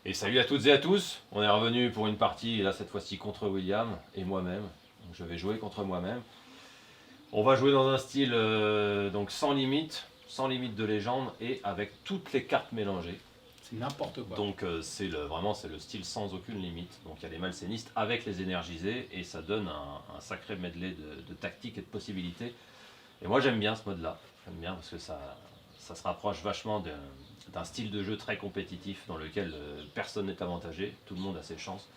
Et salut à toutes et à tous, on est revenu pour une partie, là cette fois-ci contre William et moi-même. Donc je vais jouer contre moi-même. On va jouer dans un style donc sans limite de légende et avec toutes les cartes mélangées. C'est n'importe quoi. Donc vraiment c'est le style sans aucune limite. Donc il y a les malsénistes avec les énergisés et ça donne un sacré medley de tactiques et de possibilités. Et moi j'aime bien ce mode-là, j'aime bien parce que ça se rapproche vachement d'un style de jeu très compétitif dans lequel personne n'est avantagé, tout le monde a ses chances.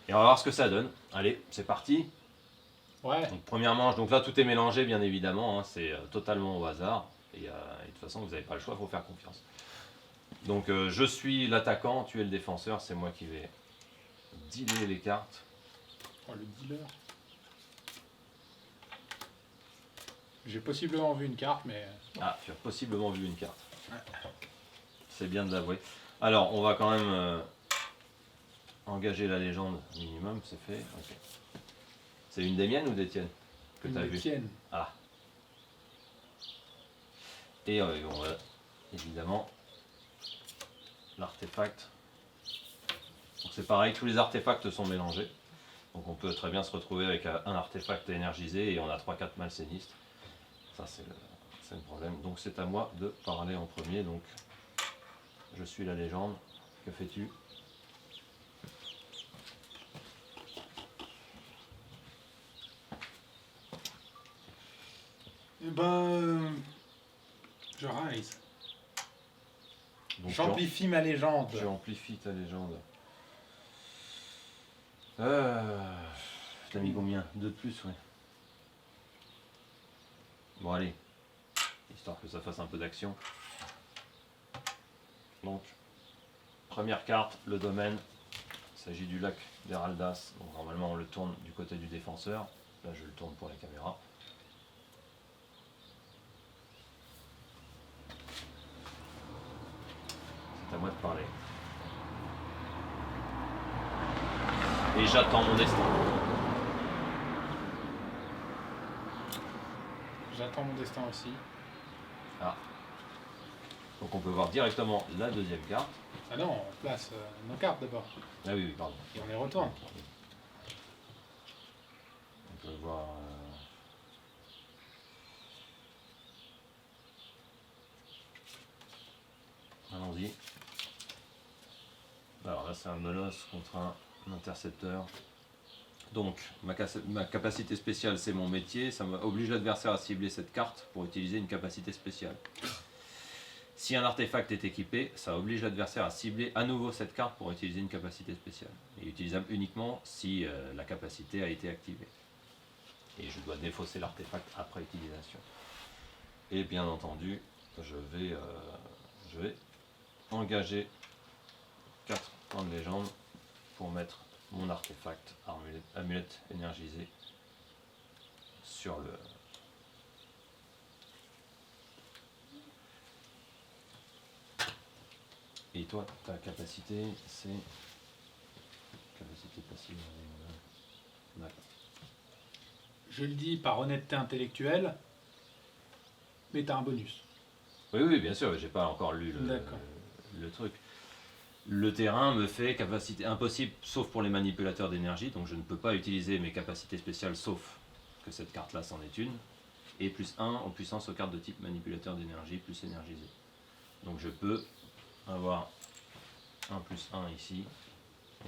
Et on va voir ce que ça donne. Allez, c'est parti. Ouais. Donc première manche, donc là tout est mélangé bien évidemment, hein, c'est totalement au hasard. Et de toute façon vous n'avez pas le choix, il faut faire confiance. Donc je suis l'attaquant, tu es le défenseur, c'est moi qui vais dealer les cartes. Oh, le dealer. J'ai possiblement vu une carte, mais... Ah, tu as possiblement vu une carte. C'est bien de l'avouer. Alors on va quand même engager la légende minimum, c'est fait. Okay. C'est une des miennes ou des tiennes que tu as vu? tienne. Ah. Et on va évidemment l'artefact. Donc c'est pareil, tous les artefacts sont mélangés. Donc on peut très bien se retrouver avec un artefact énergisé et on a 3-4 malsénistes. Ça c'est le problème. Donc c'est à moi de parler en premier. Donc je suis la légende. Que fais-tu? Eh ben... Je rise. Donc J'amplifie ma légende. tu amplifies ta légende. T'as mis combien? 2 de plus, ouais. Bon allez, histoire que ça fasse un peu d'action. Donc, première carte, le domaine. Il s'agit du lac d'Eraldas. Donc normalement on le tourne du côté du défenseur. Là je le tourne pour la caméra. C'est à moi de parler. Et j'attends mon destin. J'attends mon destin aussi. Ah. Donc on peut voir directement la deuxième carte. Ah non, on place nos cartes d'abord. Ah oui, pardon. Et on les retourne. On peut voir... Allons-y. Alors là c'est un Molos contre un intercepteur. Donc ma capacité spéciale c'est mon métier, ça oblige l'adversaire à cibler cette carte pour utiliser une capacité spéciale. Si un artefact est équipé, ça oblige l'adversaire à cibler à nouveau cette carte pour utiliser une capacité spéciale. Et utilisable uniquement si la capacité a été activée. Et je dois défausser l'artefact après utilisation. Et bien entendu, je vais engager 4 points de légende pour mettre mon artefact amulette énergisée sur le... Et toi, ta capacité, c'est... Capacité passive. D'accord. Je le dis par honnêteté intellectuelle, mais t'as un bonus. Oui, bien sûr, j'ai pas encore lu le truc. Le terrain me fait capacité impossible sauf pour les manipulateurs d'énergie, donc je ne peux pas utiliser mes capacités spéciales sauf que cette carte-là c'en est une. Et plus 1 en puissance aux cartes de type manipulateur d'énergie plus énergisé. Donc je peux avoir un plus 1 ici.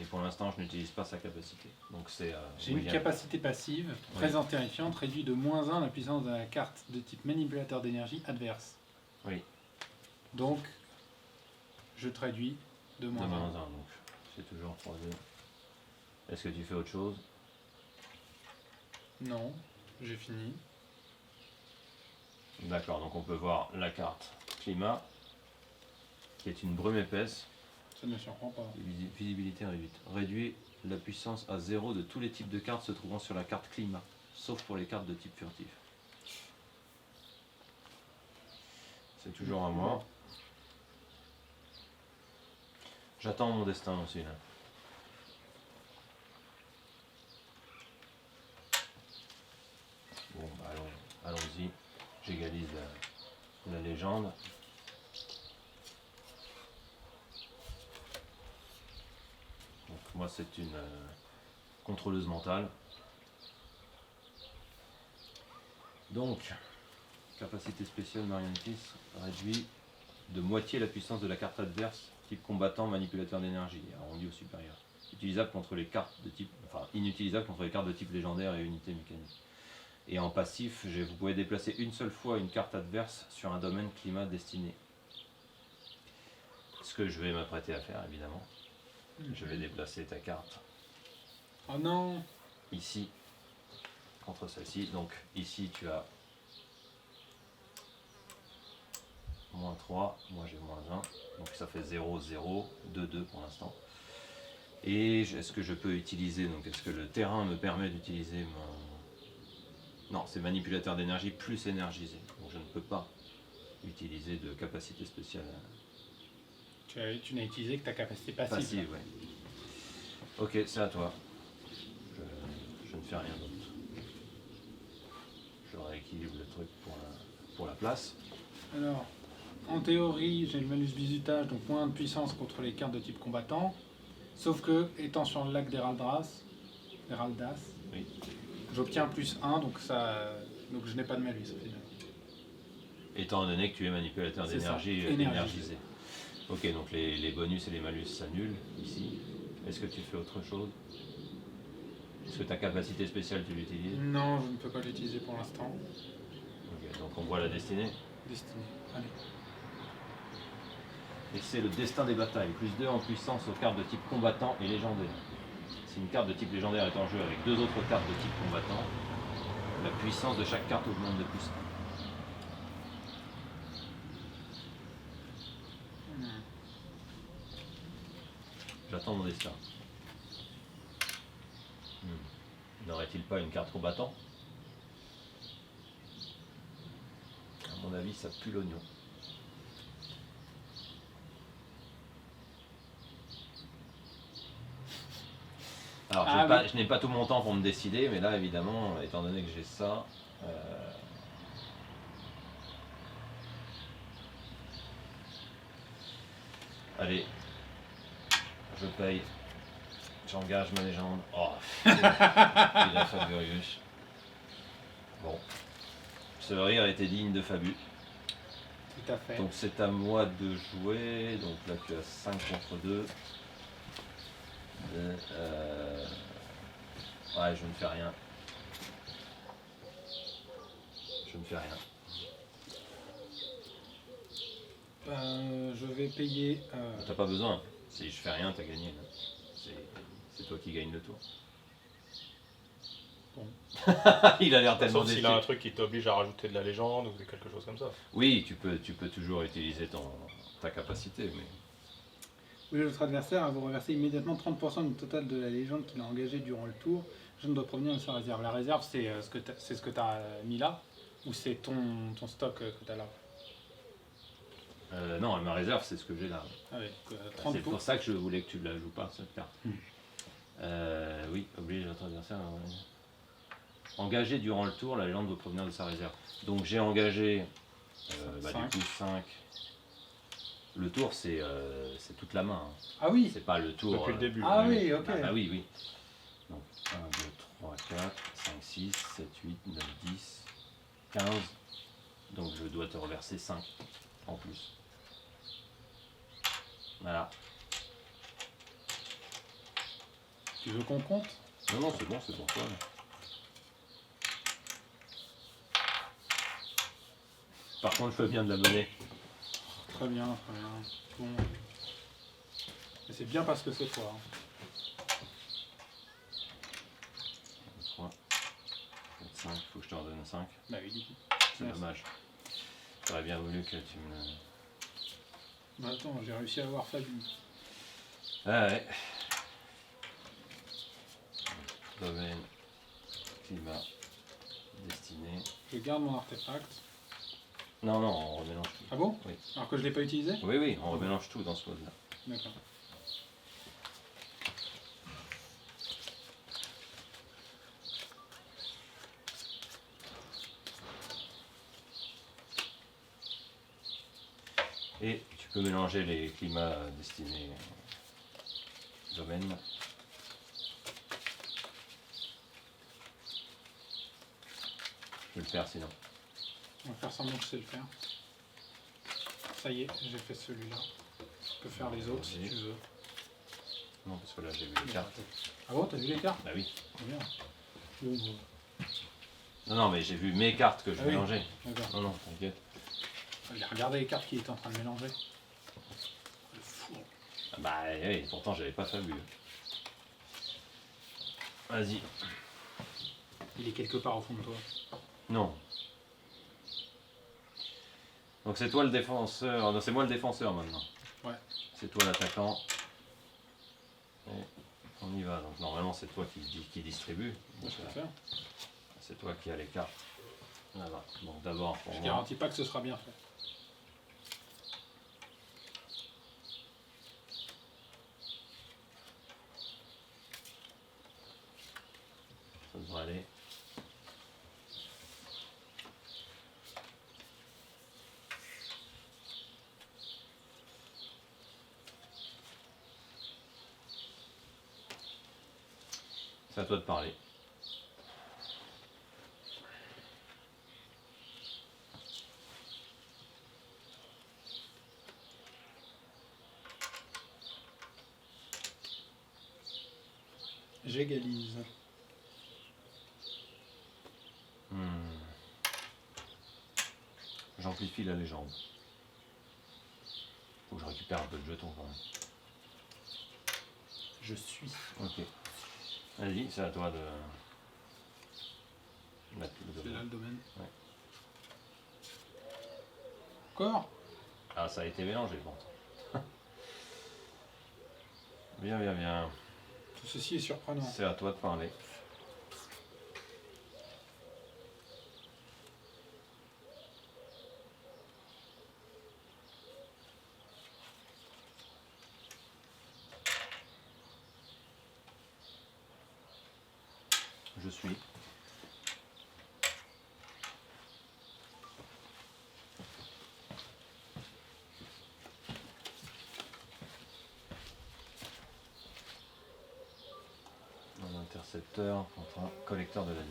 Et pour l'instant, je n'utilise pas sa capacité. Donc c'est. J'ai une capacité passive, très terrifiante, réduit de -1 la puissance de la carte de type manipulateur d'énergie adverse. Oui. Donc, je te réduis de -1. Donc c'est toujours 3D. Est-ce que tu fais autre chose? Non, j'ai fini. D'accord, donc on peut voir la carte climat, qui est une brume épaisse. Ça ne me surprend pas. Visibilité réduite. Réduit la puissance à 0 de tous les types de cartes se trouvant sur la carte climat, sauf pour les cartes de type furtif. C'est toujours à moi. J'attends mon destin aussi là. Bon, bah allons-y. J'égalise la légende. moi c'est une contrôleuse mentale. Donc, capacité spéciale Mariantis réduit de moitié la puissance de la carte adverse, type combattant, manipulateur d'énergie, arrondi au supérieur. Utilisable contre les cartes de type, enfin inutilisable contre les cartes de type légendaire et unité mécanique. Et en passif, vous pouvez déplacer une seule fois une carte adverse sur un domaine climat destiné. Ce que je vais m'apprêter à faire évidemment. Je vais déplacer ta carte. Oh non! Ici, contre celle-ci. Donc ici tu as moins 3, moi j'ai moins 1. Donc ça fait 0, 0, 2, 2 pour l'instant. Et est-ce que je peux utiliser, donc est-ce que le terrain me permet d'utiliser mon... Non, c'est manipulateur d'énergie plus énergisé. Donc je ne peux pas utiliser de capacité spéciale. Tu n'as utilisé que ta capacité passive. Passive, ouais. Ok, c'est à toi. Je ne fais rien d'autre. Je rééquilibre le truc pour la place. Alors, en théorie, j'ai le malus bizutage, donc moins de puissance contre les cartes de type combattant. Sauf que, étant sur le lac d'Eraldas, Oui. j'obtiens plus 1, donc je n'ai pas de malus. Étant donné que tu es manipulateur C'est ça, d'énergie énergisé. Ok, donc les bonus et les malus s'annulent ici. Est-ce que tu fais autre chose? Est-ce que ta capacité spéciale tu l'utilises? Non, je ne peux pas l'utiliser pour l'instant. Ok, donc on voit la destinée. Destinée. Allez. Et c'est le destin des batailles, plus 2 en puissance aux cartes de type combattant et légendaire. Si une carte de type légendaire est en jeu avec 2 autres cartes de type combattant, la puissance de chaque carte augmente de plus 1. J'attends mon destin. N'aurait-il pas une carte combattant? À mon avis, ça pue l'oignon. Alors, je n'ai pas tout mon temps pour me décider, mais là, évidemment, étant donné que j'ai ça... Allez, je paye. J'engage ma légende. Oh, il a Faburius. Bon. Ce rire était digne de Fabu. Tout à fait. Donc c'est à moi de jouer. Donc là tu as 5 contre 2. Ouais, je ne fais rien. Je ne fais rien. Je vais payer... T'as pas besoin. Si je fais rien, t'as gagné. C'est toi qui gagne le tour. Bon. Il a l'air tellement Sauf déçu. s'il a un truc qui t'oblige à rajouter de la légende ou quelque chose comme ça. Oui, tu peux toujours utiliser ta capacité, mais... Oui, votre adversaire a vous reverser immédiatement 30% du total de la légende qu'il a engagée durant le tour. Je ne dois provenir de sa réserve. La réserve, c'est ce que tu as mis là, ou c'est ton stock que tu as là? Non, ma réserve, c'est ce que j'ai là. Ah oui, 30 C'est pour ça que je voulais que tu ne la joues pas, cette carte. Oui, oblige votre adversaire. Engagé durant le tour, la légende doit provenir de sa réserve. Donc j'ai engagé du coup 5. Le tour, c'est toute la main. Hein. Ah oui. C'est pas le tour. Depuis le début. Ah oui, ok. Ah oui, oui. Donc 1, 2, 3, 4, 5, 6, 7, 8, 9, 10, 15. Donc je dois te reverser 5 en plus. Voilà. Tu veux qu'on compte? Non, c'est bon, c'est pour toi. Par contre, je veux bien de la monnaie. Très bien, très bien. Bon. Mais c'est bien parce que c'est toi. Hein. 3, 4, 5, faut que je te redonne 5. Bah oui, du coup. C'est dommage. J'aurais bien voulu que tu me... Bah attends, j'ai réussi à avoir Fabu. Ah ouais. Domaine, climat, destiné. Je garde mon artefact. Non, on remélange tout. Ah bon? Oui. Alors que je ne l'ai pas utilisé? Oui, on remélange tout dans ce mode-là. D'accord. Et tu peux mélanger les climats destinés domaine. Je vais le faire sinon. On va faire semblant que je sais le faire. Ça y est, j'ai fait celui-là. Tu peux faire les autres si tu veux. Non, parce que là j'ai vu les cartes. Ah bon, t'as vu les cartes? Bah oui. C'est bien. Bon, bon. Non, non, mais j'ai vu mes cartes que je Ah oui. mélangeais. D'accord. Non, non, t'inquiète. Regardez les cartes qu'il était en train de mélanger. Le fou. Ah bah oui, pourtant j'avais pas fabuleux. Vas-y. Il est quelque part au fond de toi. Non. Donc c'est toi le défenseur. Non, c'est moi le défenseur maintenant. Ouais. C'est toi l'attaquant. Et on y va. Donc normalement c'est toi qui distribue. Je peux le faire. C'est toi qui as les cartes. Là-bas. Donc d'abord pour Je moi. garantis pas que ce sera bien fait. Ça devrait aller. C'est à toi de parler. J'égalise. J'amplifie la légende. Faut que je récupère un peu de jetons quand même. Je suis. Ok. Vas-y, c'est à toi de mettre le C'est domaine. là le domaine. Ouais. Encore? Ah, ça a été mélangé, bon. Bien, bien, bien. Tout ceci est surprenant. C'est à toi de parler. Je suis. Un intercepteur contre un collecteur de la ligne.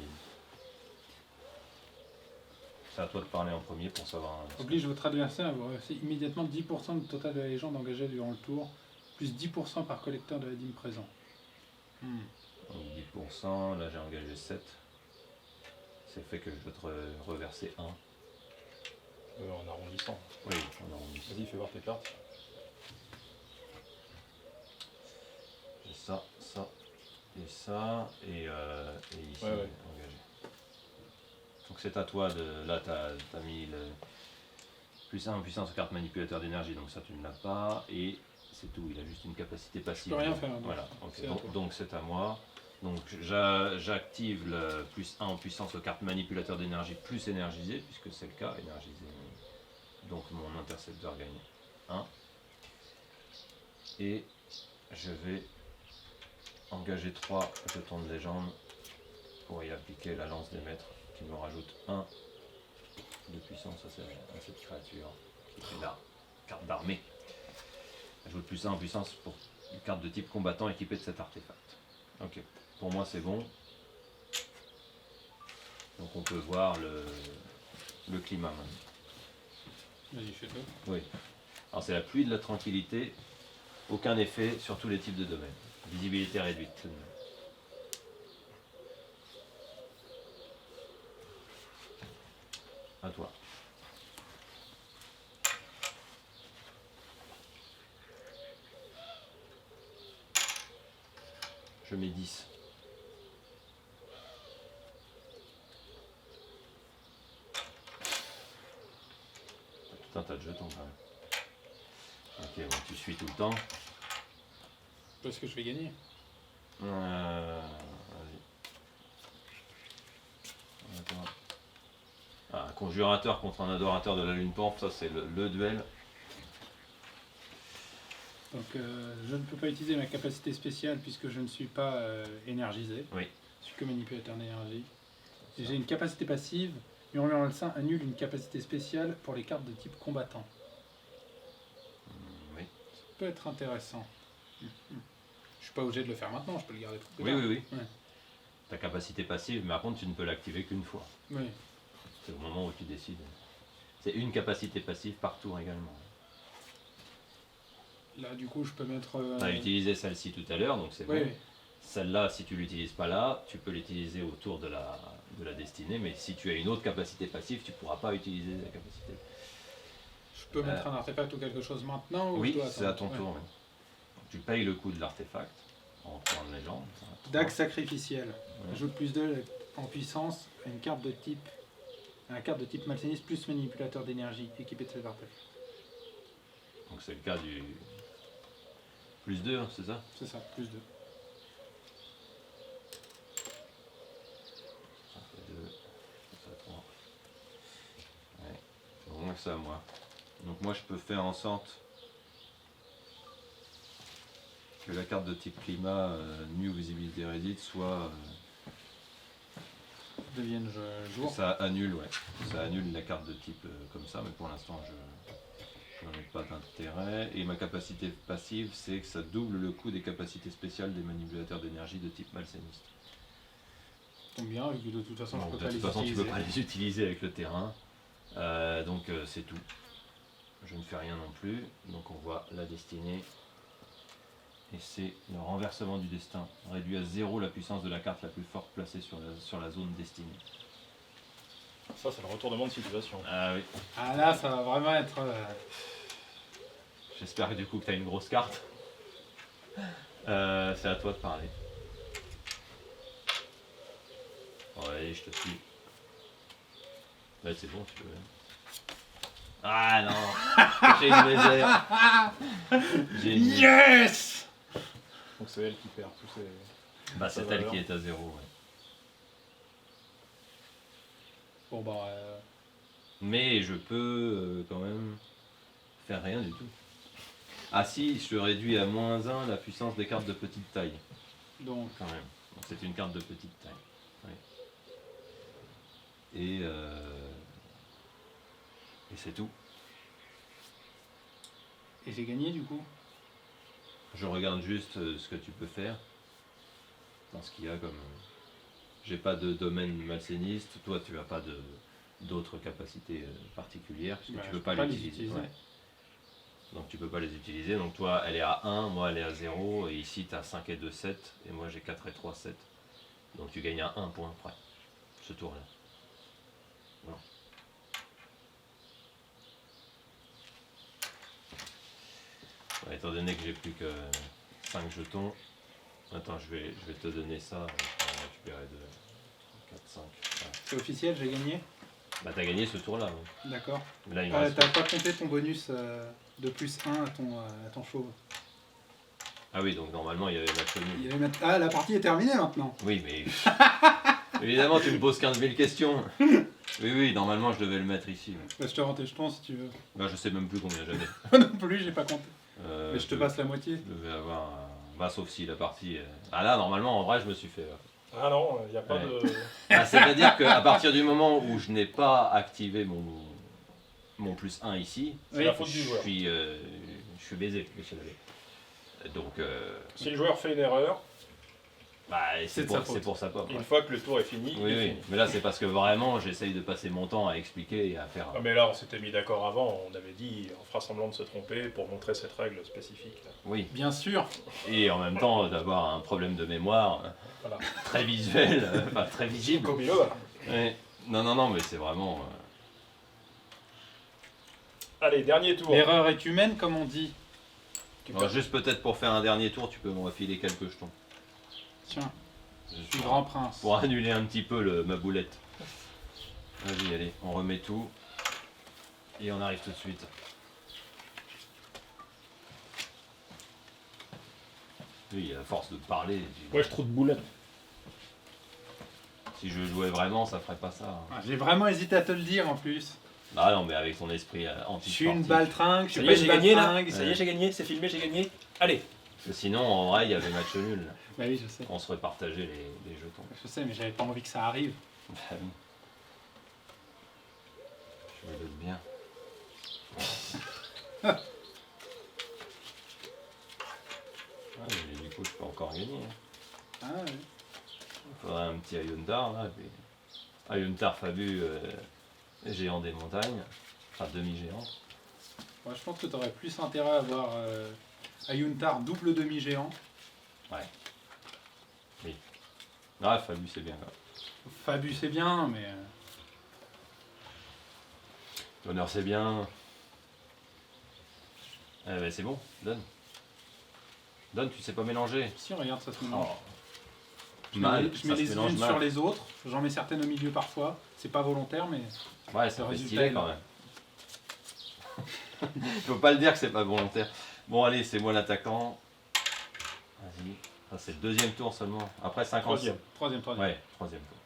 C'est à toi de parler en premier pour savoir. Oblige votre adversaire à vous reverser immédiatement 10% du total de la légende engagée durant le tour, plus 10% par collecteur de la dîme présent. Donc 10%, là j'ai engagé 7. C'est fait que je dois te reverser 1. En arrondissant. Oui, on arrondit. Vas-y, fais voir tes cartes. J'ai ça, ça et ça, et ici, Ouais, ouais. engagé. Donc c'est à toi de. Là, t'as mis le plus 1 en puissance aux cartes manipulateur d'énergie, donc ça tu ne l'as pas, et c'est tout, il a juste une capacité passive. peux rien faire, donc. Voilà, ok. C'est à toi. Donc c'est à moi. Donc j'active le plus 1 en puissance aux cartes manipulateur d'énergie plus énergisé, puisque c'est le cas, énergisé. Donc mon intercepteur gagne 1. Et je vais engager 3 jetons de légende pour y appliquer la lance des maîtres qui me rajoute 1 de puissance à cette créature qui est la carte d'armée. Ajoute plus 1 en puissance pour une carte de type combattant équipée de cet artefact. Ok, pour moi c'est bon. Donc on peut voir le climat maintenant. Vas-y, fais-le. Oui. Alors c'est la pluie de la tranquillité, aucun effet sur tous les types de domaines. Visibilité réduite. À toi. Je mets 10. Tout un tas de jetons quand même. Ok, bon, tu suis tout le temps. Parce que je vais gagner. Vas-y. Attends. Ah, un conjurateur contre un adorateur de la lune porte, ça c'est le duel. Donc je ne peux pas utiliser ma capacité spéciale puisque je ne suis pas énergisé. Oui. Je suis que manipulateur d'énergie. Et j'ai une capacité passive. Murmure Malsain annule une capacité spéciale pour les cartes de type combattant. Oui. Ça peut être intéressant. Je suis pas obligé de le faire maintenant, je peux le garder pour plus Oui, tard. oui, oui. Ouais. Ta capacité passive, mais par contre tu ne peux l'activer qu'une fois. Oui. C'est au moment où tu décides. C'est une capacité passive par tour également. Là, du coup, je peux mettre. Tu as utilisé celle-ci tout à l'heure, donc c'est Oui, bon. Celle-là, si tu l'utilises pas là, tu peux l'utiliser autour de la destinée, mais si tu as une autre capacité passive, tu pourras pas utiliser la capacité. je peux mettre un artefact ou quelque chose maintenant ou Oui, je dois c'est à attendre ton tour. ouais. Tu payes le coût de l'artefact en point de légende. Dague sacrificielle. Ouais. Ajoute +2 en puissance à une carte de type. À la carte de type Malsénis plus manipulateur d'énergie équipé de cet artefact. Donc c'est le cas du +2, hein, c'est ça? C'est ça, +2. Ça fait 2, ça fait 3. Ouais, c'est au moins que ça, moi. Donc moi je peux faire en sorte que la carte de type climat, New Visibility Reddit, soit... Devienne jour. ça annule, ouais. Ça annule la carte de type comme ça, mais pour l'instant je n'en ai pas d'intérêt. Et ma capacité passive, c'est que ça double le coût des capacités spéciales des manipulateurs d'énergie de type Malséniste. Tombe bien, vu que de toute façon, Bon, je peux de pas toute les façon, tu utiliser. peux pas les utiliser avec le terrain. Donc c'est tout. Je ne fais rien non plus. Donc on voit la destinée. Et c'est le renversement du destin. Réduit à 0 la puissance de la carte la plus forte placée sur la zone destinée. Ça, c'est le retournement de situation. Ah oui. Ah là, ça va vraiment être. J'espère que du coup que tu as une grosse carte. C'est à toi de parler. Bon, allez, je te suis. Ouais, c'est bon, tu peux. Ah non. J'ai une misère. J'ai une... Yes! Donc c'est elle qui perd tous ces... Bah, c'est Ça va elle alors. qui est à 0. Ouais. Bon bah. Mais je peux quand même faire rien du tout. Ah si, je réduis à -1 la puissance des cartes de petite taille. Donc. Quand même. Donc c'est une carte de petite taille. Ouais. Et c'est tout. Et j'ai gagné du coup. Je regarde juste ce que tu peux faire. Dans ce qu'il y a comme... J'ai pas de domaine malséniste. Toi, tu as pas d'autres capacités particulières puisque Bah, tu je peux peux pas pas les les utiliser. utiliser. Ouais. Donc tu peux pas les utiliser. Donc toi, elle est à 1, moi elle est à 0. Et ici, tu as 5 et 2, 7. Et moi, j'ai 4 et 3, 7. Donc tu gagnes à 1 point près. Ce tour-là. Voilà. Ouais, étant donné que j'ai plus que 5 jetons. Attends, je vais te donner ça. Je vais récupérer 2, 4, 5. Ouais. C'est officiel, j'ai gagné. Bah t'as gagné ce tour-là. Ouais. D'accord. Mais là, il me reste... T'as pas compté ton bonus de +1 à ton chauve. Ah oui, donc normalement, il y avait match nul. Il y avait Ah, la partie est terminée maintenant. Oui, mais... Évidemment, tu me poses 15 000 questions. Oui, normalement, je devais le mettre ici. Ouais. Bah, je te rends tes jetons si tu veux. Bah, je sais même plus combien j'avais. Moi non plus, j'ai pas compté. Mais je te passe la moitié. Je devais avoir... Bah, sauf si la partie... Ah là, normalement, en vrai, je me suis fait... Ah non, il n'y a pas Ouais. de... Ah, c'est-à-dire qu'à partir du moment où je n'ai pas activé mon +1 ici, C'est la faute du joueur. je suis baisé, monsieur Labbé. Donc, Si le joueur fait une erreur, bah, C'est de sa faute. c'est pour sa pomme. une Ouais. fois que le tour est fini, il Oui, est oui. fini. Mais là, c'est parce que vraiment, j'essaye de passer mon temps à expliquer et à faire... Ah, mais là, on s'était mis d'accord avant, on avait dit, on fera semblant de se tromper pour montrer cette règle spécifique. Là. Oui. Bien sûr. Et en même temps, d'avoir un problème de mémoire Voilà. très visuel, enfin très visible. Comme Biloba. Ouais. Non, mais c'est vraiment... Allez, dernier tour. L'erreur est humaine, comme on dit. Alors, juste peut-être pour faire un dernier tour, tu peux me refiler quelques jetons. Tiens, Juste je suis pour- grand prince. Pour annuler un petit peu ma boulette. Vas-y, allez, on remet tout. Et on arrive tout de suite. Oui, à force de parler, Ouais, je trouve de boulettes. si je jouais vraiment, ça ferait pas ça. Hein. Ah, j'ai vraiment hésité à te le dire en plus. Ah non, mais avec ton esprit Je anti suis une baltringue, je Ça suis y pas est, une j'ai gagné là. baltringue. Ça y est, j'ai gagné, c'est filmé, j'ai gagné. Allez. Sinon, en vrai, il y avait match nul. Là. Bah oui, je sais. On se repartageait les jetons. Je sais, mais j'avais pas envie que ça arrive. Bah oui. Je me doute bien. Ah, mais du coup, je peux encore gagner. Hein. Ah, ouais. Il faudrait un petit Ayuntar là. Puis... Ayuntar Fabu géant des montagnes, enfin demi-géant. Moi, je pense que tu aurais plus intérêt à avoir Ayuntar double demi-géant. Ah, Fabu, c'est bien. Là. Fabu, c'est bien, mais. L'honneur, c'est bien. C'est bon, donne. Donne, tu sais pas mélanger. Si, regarde, ça se mélange. Oh. Je Mal, mets ça les se mélange unes mal. sur les autres. J'en mets certaines au milieu parfois. C'est pas volontaire, mais. Ouais, ça Le fait résultat stylé est quand là. même. Faut pas le dire que c'est pas volontaire. Bon, allez, c'est moi l'attaquant. Vas-y. Ça, c'est le deuxième tour seulement. Après 50. Troisième. Troisième. Ouais, troisième tour.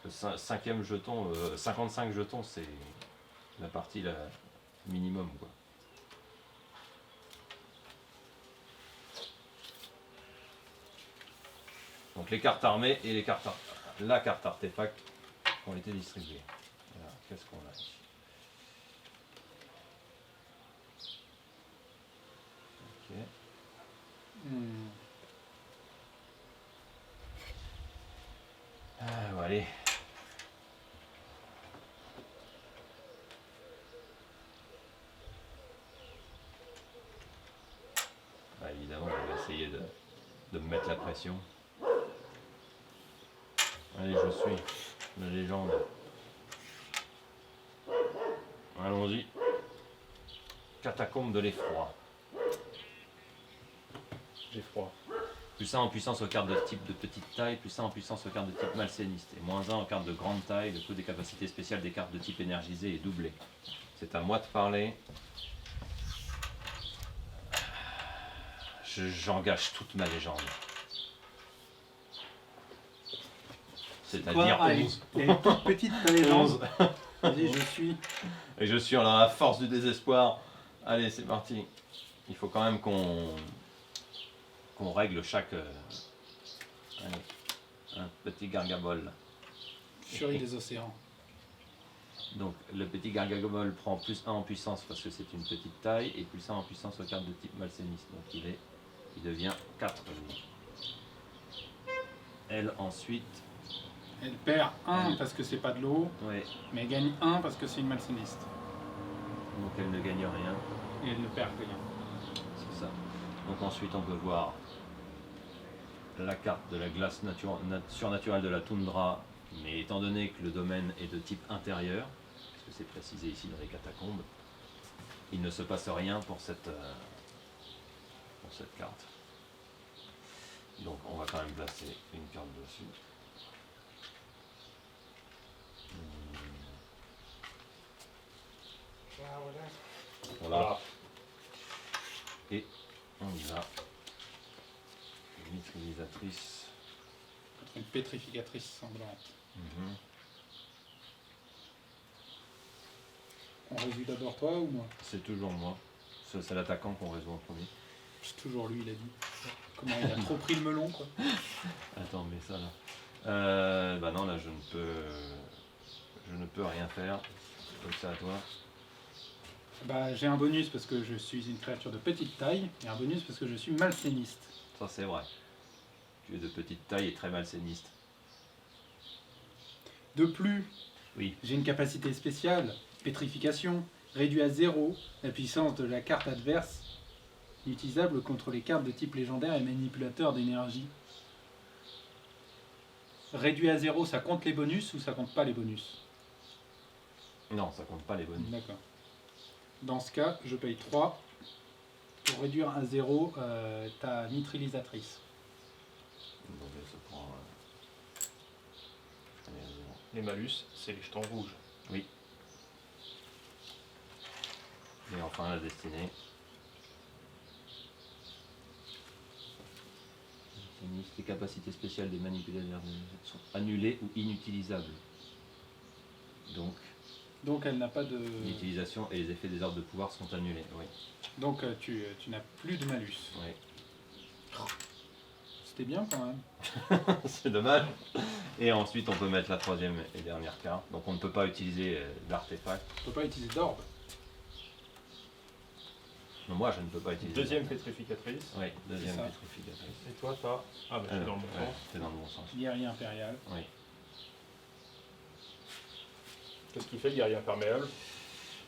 Le cinquième jeton, 55 jetons, c'est la partie la minimum, quoi. Donc les cartes armées et les cartes la carte artefact ont été distribuées. Alors, qu'est-ce qu'on a ici? Ok. Bon, allez. Bah, évidemment, on va essayer de me mettre la pression. Allez, je suis la légende. Allons-y. Catacombe de l'effroi. J'ai froid. Plus 1 en puissance aux cartes de type de petite taille, plus 1 en puissance aux cartes de type malséniste, et moins 1 en cartes de grande taille. Le coût des capacités spéciales des cartes de type énergisé est doublé. C'est à moi de parler. J'engage toute ma légende. C'est-à-dire Allez, 11. elle est toute petite ta légende. 11. Vas-y, je suis. Et je suis dans la force du désespoir. Allez, c'est parti. Il faut quand même qu'on règle chaque... allez, un petit gargabole. Furie des océans. Donc le petit gargabole prend plus 1 en puissance parce que c'est une petite taille et plus 1 en puissance aux cartes de type malséniste. Donc il devient 4. Elle ensuite... Elle perd 1 parce que c'est pas de l'eau, Ouais, mais elle gagne 1 parce que c'est une malséniste. donc elle ne gagne rien. Et elle ne perd rien. C'est ça. Donc ensuite on peut voir la carte de la glace surnaturelle de la toundra, mais étant donné que le domaine est de type intérieur, parce que c'est précisé ici dans les catacombes, il ne se passe rien pour cette carte. Donc on va quand même placer une carte dessus. Voilà. Et on y va. Neutralisatrice. Contre une pétrificatrice sanglante. On résout d'abord toi ou moi? C'est toujours moi. C'est l'attaquant qu'on résout en premier. C'est toujours lui, il a dit. Comment il a trop pris le melon, quoi. Attends, mais ça là. Bah non, là je ne peux rien faire. Donc c'est à toi. Bah, j'ai un bonus parce que je suis une créature de petite taille, et un bonus parce que je suis malséniste. Ça c'est vrai. Tu es de petite taille et très malséniste. De plus, Oui. j'ai une capacité spéciale, pétrification, réduit à 0 la puissance de la carte adverse, utilisable contre les cartes de type légendaire et manipulateur d'énergie. Réduit à 0, ça compte les bonus ou ça compte pas les bonus? Non, ça compte pas les bonus. D'accord. Dans ce cas, je paye 3 pour réduire à 0 ta neutralisatrice. Donc elle se prend. Allez, à zéro. Les malus, c'est les jetons rouges. Oui. Et enfin la destinée. Les capacités spéciales des manipulateurs sont annulées ou inutilisables. Donc elle n'a pas de... l'utilisation et les effets des ordres de pouvoir sont annulés. Oui. Donc tu n'as plus de malus. Oui. C'était bien quand même. C'est dommage. Et ensuite on peut mettre la troisième et dernière carte. Donc on ne peut pas utiliser l'artefact. On peut pas utiliser d'orbe. Non, moi je ne peux pas utiliser. Deuxième pétrificatrice. Oui, deuxième C'est ça. pétrificatrice. Et toi, t'as. Ah, bah, je suis dans le bon ouais, sens. t'es dans le bon sens. Guerrier impérial. Oui. Qu'est-ce qu'il fait le guerrier imperméable?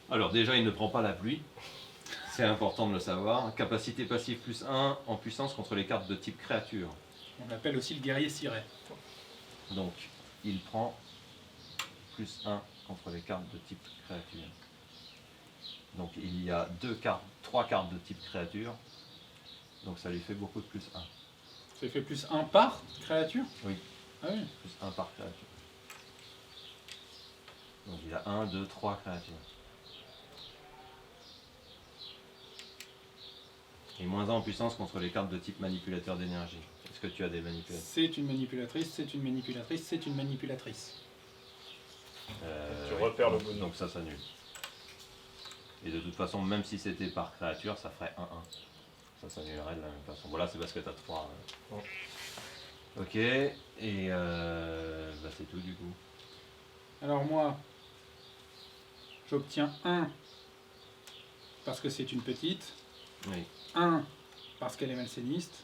Alors déjà, il ne prend pas la pluie. C'est important de le savoir. Capacité passive +1 en puissance contre les cartes de type créature. On l'appelle aussi le guerrier ciré. Donc, il prend +1 contre les cartes de type créature. Donc, il y a 3 cartes de type créature. Donc, ça lui fait beaucoup de +1. Ça fait +1 par créature? Oui. Ah oui. +1 par créature. Donc, il a 1, 2, 3 créatures. Et -1 en puissance contre les cartes de type manipulateur d'énergie. Est-ce que tu as des manipulateurs? C'est une manipulatrice, c'est une manipulatrice, c'est une manipulatrice. Tu repères le bonus. Donc ça s'annule. Et de toute façon, même si c'était par créature, ça ferait 1-1. Ça s'annulerait de la même façon. Voilà, c'est parce que tu as 3. Ok, et bah c'est tout du coup. Alors moi, j'obtiens 1 parce que c'est une petite, Oui. 1 parce qu'elle est malséniste.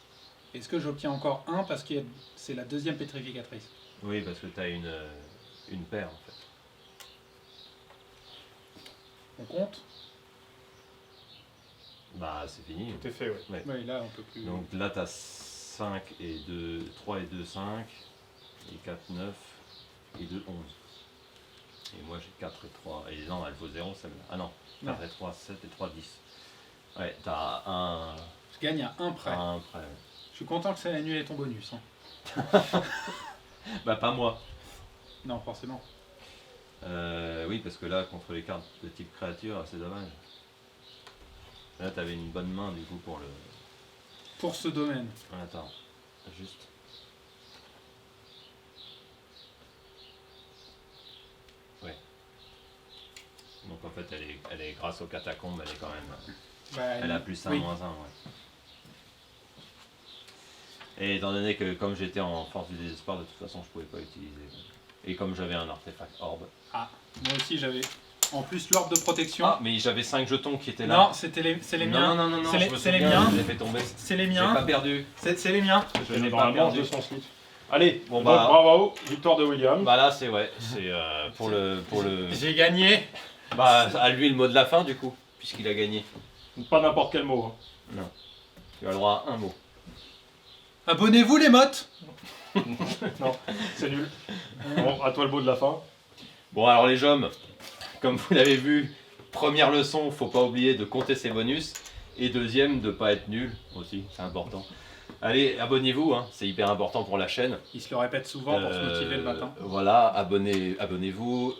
Est-ce que j'obtiens encore 1 parce que c'est la deuxième pétrificatrice? Oui, parce que tu as une paire en fait. On compte? Bah c'est fini. Tout est fait, oui. Ouais. Oui, là on peut plus. Donc là tu as 5 et 2, 3 et 2, 5, et 4, 9, et 2, 11. Et moi j'ai 4 et 3. Et non, elle vaut 0 celle-là. Ah non, 4 Non. et 3, 7 et 3, 10. Ouais, t'as un Je gagne à 1 près. près. Ouais. Je suis content que ça ait annulé ton bonus. Hein. Bah pas moi. Non, forcément. Oui, parce que là, contre les cartes de type créature, c'est dommage. Là, t'avais une bonne main du coup pour le... Pour ce domaine. Attends, juste... Ouais. Donc en fait, elle est grâce aux catacombes, elle est quand même... Bah, Elle a +1, oui. -1, ouais. Et étant donné que comme j'étais en force du désespoir, de toute façon, je pouvais pas utiliser. Et comme j'avais un artefact orbe. Ah, moi aussi j'avais. En plus, l'orbe de protection. Ah, mais j'avais 5 jetons qui étaient là. Non, c'est les miens. Non, C'est les- je me c'est les souviens, miens. je les ai fait tomber. C'est les J'ai pas miens. perdu. C'est les miens. Je l'ai l'ai dans pas la manche perdu. de son slip. Allez, Bon, donc, bah- bravo, victoire de William. Bah là, c'est ouais, c'est pour le J'ai gagné. bah à lui le mot de la fin du coup, puisqu'il a gagné. Pas n'importe quel mot. Hein. Non. Tu as le droit à un mot. Abonnez-vous les mottes. Non, c'est nul. Bon, à toi le mot de la fin. Bon alors les hommes, comme vous l'avez vu, première leçon, faut pas oublier de compter ses bonus, et deuxième de pas être nul aussi, c'est important. Allez, abonnez-vous, hein, c'est hyper important pour la chaîne. Il se le répète souvent pour se motiver le matin. Voilà, abonnez-vous,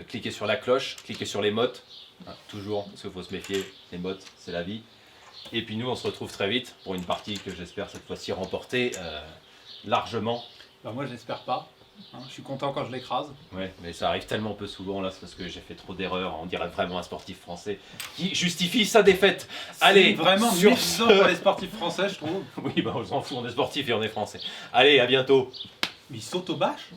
cliquez sur la cloche, cliquez sur les mottes, hein, toujours, parce qu'il faut se méfier, les mottes, c'est la vie. Et puis nous, on se retrouve très vite pour une partie que j'espère cette fois-ci remporter largement. Bah moi j'espère pas. Hein, je suis content quand je l'écrase. Ouais, mais ça arrive tellement peu souvent là, c'est parce que j'ai fait trop d'erreurs. On dirait vraiment un sportif français qui justifie sa défaite. Allez, C'est vraiment sur méchant ce- pour les sportifs français, je trouve. Oui, bah on s'en fout, on est sportif et on est français. Allez, à bientôt. Mais ils s'auto-bâchent.